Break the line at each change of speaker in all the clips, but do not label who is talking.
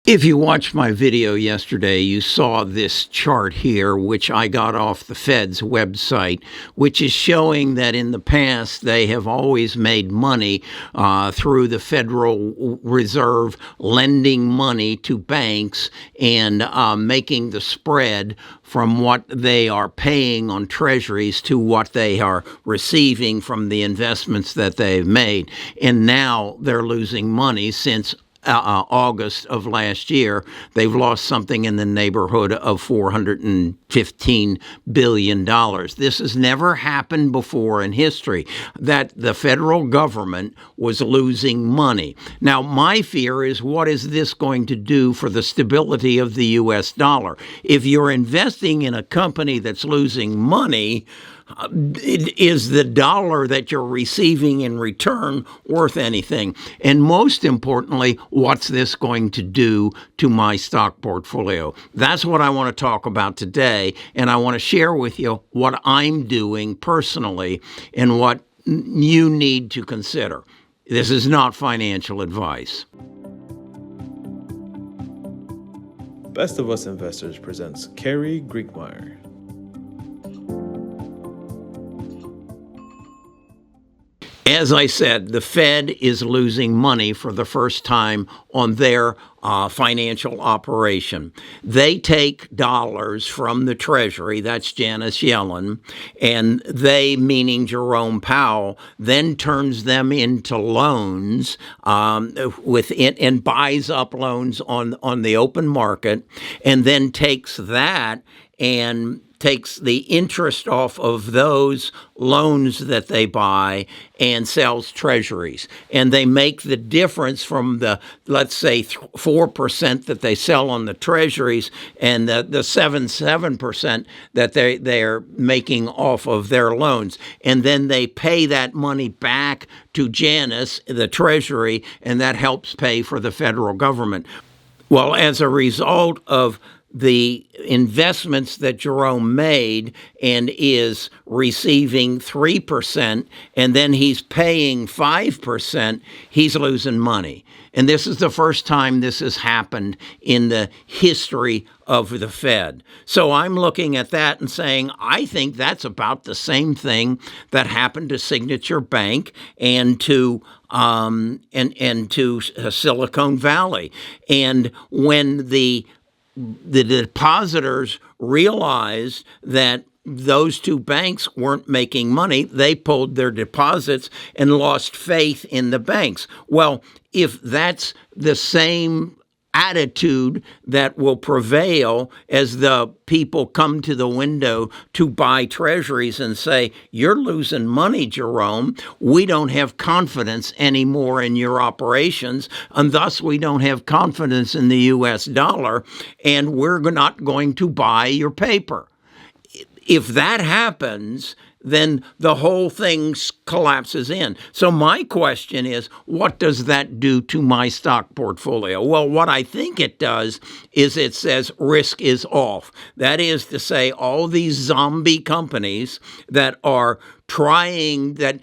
If you watched my video yesterday, you saw this chart here, which I got off the Fed's website, which is showing that in the past they have always made money through the Federal Reserve lending money to banks and making the spread from what they are paying on treasuries to what they are receiving from the investments that they've made. And now they're losing money since August of last year. They've lost something in the neighborhood of $415 billion. This has never happened before in history, that the federal government was losing money. Now, my fear is, what is this going to do for the stability of the U.S. dollar? If you're investing in a company that's losing money, is the dollar that you're receiving in return worth anything? And most importantly, what's this going to do to my stock portfolio? That's what I want to talk about today. And I want to share with you what I'm doing personally and what you need to consider. This is not financial advice.
Best of Us Investors presents Kerry Griegmeyer.
As I said, the Fed is losing money for the first time on their financial operation. They take dollars from the Treasury, that's Janet Yellen, and they, meaning Jerome Powell, then turns them into loans and buys up loans on the open market, and then takes that and takes the interest off of those loans that they buy and sells treasuries. And they make the difference from the, let's say, 4% that they sell on the treasuries and the 7% that they're making off of their loans. And then they pay that money back to Janus, the Treasury, and that helps pay for the federal government. Well, as a result of the investments that Jerome made and is receiving 3%, and then he's paying 5%, he's losing money. And this is the first time this has happened in the history of the Fed. So I'm looking at that and saying, I think that's about the same thing that happened to Signature Bank and to Silicon Valley. And when the depositors realized that those two banks weren't making money, they pulled their deposits and lost faith in the banks. Well, if that's the same attitude that will prevail as the people come to the window to buy treasuries and say, you're losing money, Jerome. We don't have confidence anymore in your operations, and thus we don't have confidence in the U.S. dollar, and we're not going to buy your paper. If that happens, then the whole thing collapses in. So my question is, what does that do to my stock portfolio? Well, what I think it does is it says risk is off. That is to say, all these zombie companies that are trying, that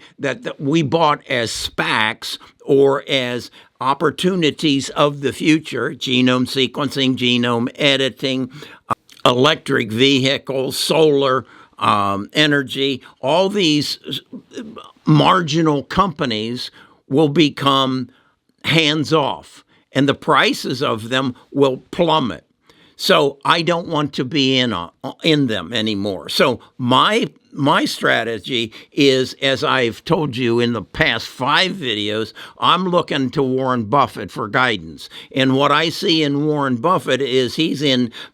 we bought as SPACs or as opportunities of the future, genome sequencing, genome editing, electric vehicles, solar energy, all these marginal companies will become hands-off, and the prices of them will plummet. So I don't want to be in them anymore. So my strategy is, as I've told you in the past 5 videos, I'm looking to Warren Buffett for guidance. And what I see in Warren Buffett is he's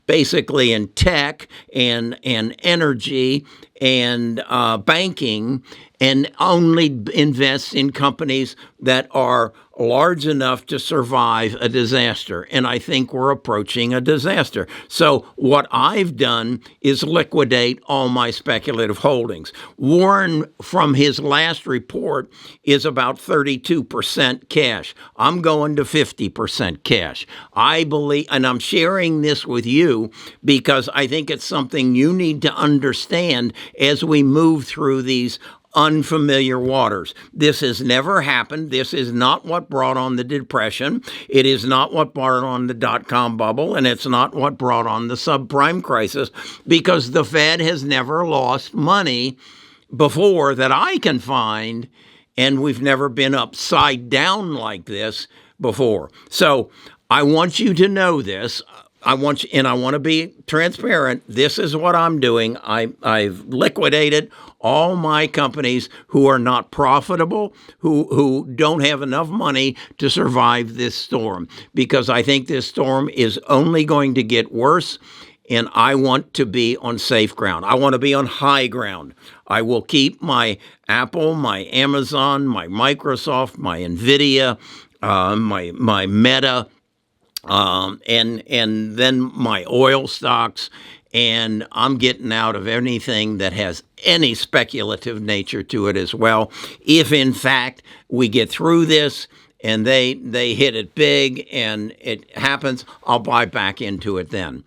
basically in tech and energy and banking, and only invests in companies that are large enough to survive a disaster. And I think we're approaching a disaster. So what I've done is liquidate all my speculative holdings. Warren, from his last report, is about 32% cash. I'm going to 50% cash. I believe, and I'm sharing this with you because I think it's something you need to understand as we move through these unfamiliar waters. This has never happened. This is not what brought on the Depression. It is not what brought on the dot-com bubble, and it's not what brought on the subprime crisis, because the Fed has never lost money before that I can find, and we've never been upside down like this before. So I want you to know this. I want to be transparent. This is what I'm doing. I've liquidated all my companies who are not profitable, who don't have enough money to survive this storm, because I think this storm is only going to get worse, and I want to be on safe ground. I want to be on high ground. I will keep my Apple, my Amazon, my Microsoft, my Nvidia, my Meta, and then my oil stocks, and I'm getting out of anything that has any speculative nature to it as well. If in fact we get through this and they hit it big and it happens, I'll buy back into it then.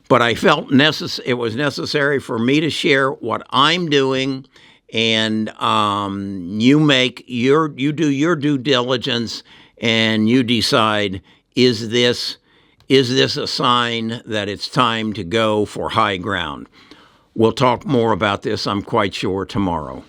But I felt it was necessary for me to share what I'm doing, and you do your due diligence, and you decide, is this a sign that it's time to go for high ground? We'll talk more about this, I'm quite sure, tomorrow.